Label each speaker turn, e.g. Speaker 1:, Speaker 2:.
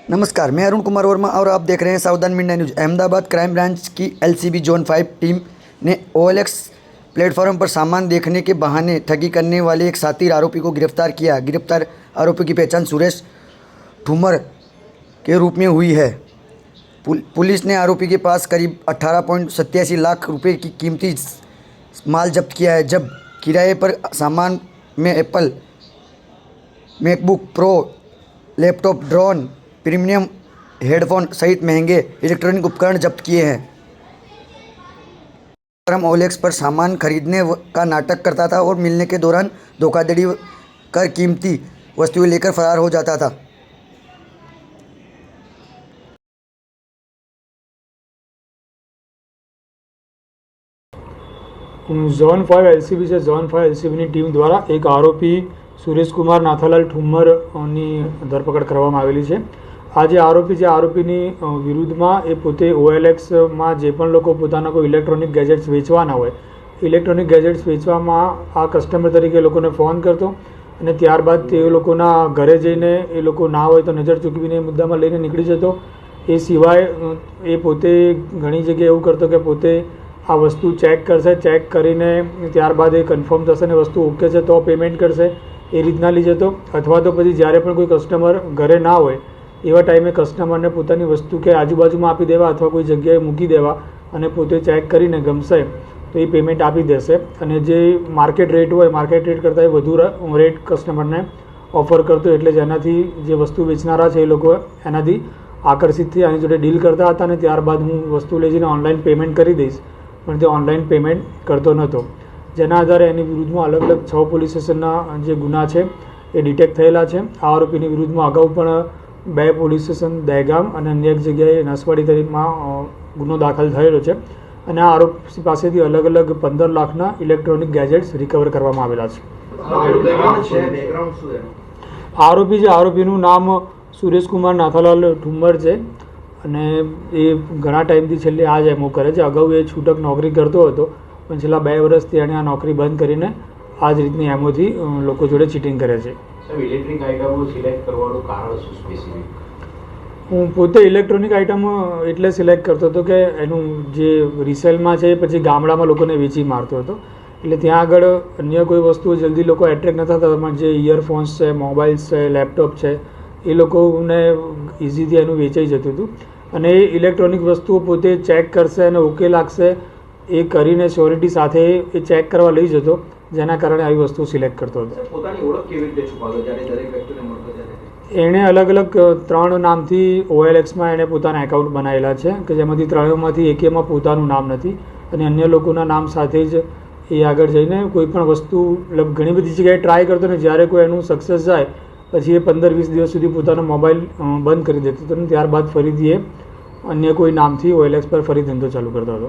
Speaker 1: नमस्कार, मैं अरुण कुमार वर्मा और आप देख रहे हैं सावधान media news. Ahmedabad crime branch की एलसीबी जोन 5 टीम ने OLX प्लेटफॉर्म पर सामान देखने के बहाने ठगी करने वाले एक शातिर आरोपी को गिरफ्तार किया। गिरफ्तार आरोपी की पहचान सुरेश ठुम्मर के रूप में हुई है। पुलिस ने आरोपी के पास करीब 18.87 लाख रुपए की कीमती माल जब्त किया है। जब किराए पर सामान में Apple MacBook pro, laptop, drone, premium headphone सहित महंगे इलेक्ट्रॉनिक उपकरण जब्त किए हैं। OLX पर सामान खरीदने का नाटक करता था और मिलने के दौरान धोखाधड़ी कर कीमती वस्तुएं लेकर फरार हो जाता था।
Speaker 2: ઝોન 5 એલસીબી છે। ઝોન 5 એલસીબીની ટીમ દ્વારા એક આરોપી સુરેશ કુમાર નાથાલાલ ઠુમ્મરની ધરપકડ કરવામાં આવેલી છે। આ જે આરોપીની વિરુદ્ધમાં એ પોતે OLXમાં જે પણ લોકો પોતાના કોઈ ઇલેક્ટ્રોનિક ગેજેટ્સ વેચવાના હોય, ઇલેક્ટ્રોનિક ગેજેટ્સ વેચવામાં આ કસ્ટમર તરીકે લોકોને ફોન કરતો અને ત્યારબાદ તે લોકોના ઘરે જઈને એ લોકો ના હોય તો નજર ચૂકવીને મુદ્દામાં લઈને નીકળી જતો। એ સિવાય એ પોતે ઘણી જગ્યાએ એવું કરતો કે પોતે આ વસ્તુ ચેક કરશે, ચેક કરીને ત્યારબાદ એ કન્ફર્મ થશે ને વસ્તુ ઓકે છે તો પેમેન્ટ કરશે, એ રીતના લઈ જતો। અથવા તો પછી જ્યારે પણ કોઈ કસ્ટમર ઘરે ના હોય એવા ટાઈમે કસ્ટમરને પોતાની વસ્તુ કે આજુબાજુમાં આપી દેવા અથવા કોઈ જગ્યાએ મૂકી દેવા અને પોતે ચેક કરીને ગમશે તો એ પેમેન્ટ આપી દેશે અને જે માર્કેટ રેટ હોય માર્કેટ રેટ કરતાં વધુ રેટ કસ્ટમરને ઓફર કરતો। એટલે જેનાથી જે વસ્તુ વેચનારા છે એ લોકો એનાથી આકર્ષિત થઈ આની જોડે ડીલ કરતા હતા અને ત્યારબાદ હું વસ્તુ લઈ જઈને ઓનલાઈન પેમેન્ટ કરી દઈશ, પણ તે ઓનલાઈન પેમેન્ટ કરતો નહોતો। જેના આધારે એની વિરુદ્ધમાં અલગ અલગ 6 પોલીસ સ્ટેશનના જે ગુના છે એ ડિટેક્ટ થયેલા છે। આ આરોપીની વિરુદ્ધમાં અગાઉ પણ 2 પોલીસ સ્ટેશન દહેગામ અને અન્ય એક જગ્યાએ નસવાડી તરીકમાં ગુનો દાખલ થયેલો છે અને આ આરોપી પાસેથી અલગ અલગ 15 લાખના ઇલેક્ટ્રોનિક ગેજેટ્સ રિકવર કરવામાં આવેલા છે। આરોપીનું નામ સુરેશ કુમાર નાથાલાલ ઠુમ્મર છે અને એ ઘણા ટાઈમથી છેલ્લે આ જ એમો કરે છે। અગાઉ એ છૂટક નોકરી કરતો હતો પણ છેલ્લા 2 વર્ષથી એણે આ નોકરી બંધ કરીને આ જ રીતની એમોથી લોકો જોડે ચીટિંગ કરે છે।
Speaker 3: ઇલેક્ટ્રિક આઇટમો સિલેક્ટ કરવાનું કારણ શું સ્પેસિફિક?
Speaker 2: હું પોતે ઇલેક્ટ્રોનિક આઇટમો એટલે સિલેક્ટ કરતો હતો કે એનું જે રિસેલમાં છે એ પછી ગામડામાં લોકોને વેચી મારતો હતો, એટલે ત્યાં આગળ અન્ય કોઈ વસ્તુઓ જલ્દી લોકો એટ્રેક્ટ નતા થતા, પણ જે ઇયરફોન્સ છે, મોબાઈલ્સ છે, લેપટોપ છે એ લોકોને ઇઝીથી એનું વેચાઈ જતું હતું અને એ ઇલેક્ટ્રોનિક વસ્તુઓ પોતે ચેક કરશે અને ઓકે લાગશે એ કરીને શ્યોરિટી સાથે એ ચેક કરવા લઈ જતો, જેના કારણે આવી વસ્તુ સિલેક્ટ કરતો હતો।
Speaker 3: પોતાની ઓળખ કેવી રીતે છુપાવતો જ્યારે દરેક વ્યક્તિને મળતો ત્યારે?
Speaker 2: એણે અલગ અલગ 3 નામથી OLXમાં એણે પોતાના એકાઉન્ટ બનાવેલા છે કે જેમાંથી 3માંથી એકેમાં પોતાનું નામ નથી અને અન્ય લોકોના નામ સાથે જ એ આગળ જઈને કોઈ પણ વસ્તુ ઘણી બધી જગ્યાએ ટ્રાય કરતો ને જ્યારે કોઈ એનું સક્સેસ જાય પછી એ 15-20 દિવસ સુધી પોતાનો મોબાઈલ બંધ કરી દેતો હતો અને ત્યારબાદ ફરીથી એ અન્ય કોઈ નામથી OLX પર ફરી ધંધો ચાલુ કરતો હતો।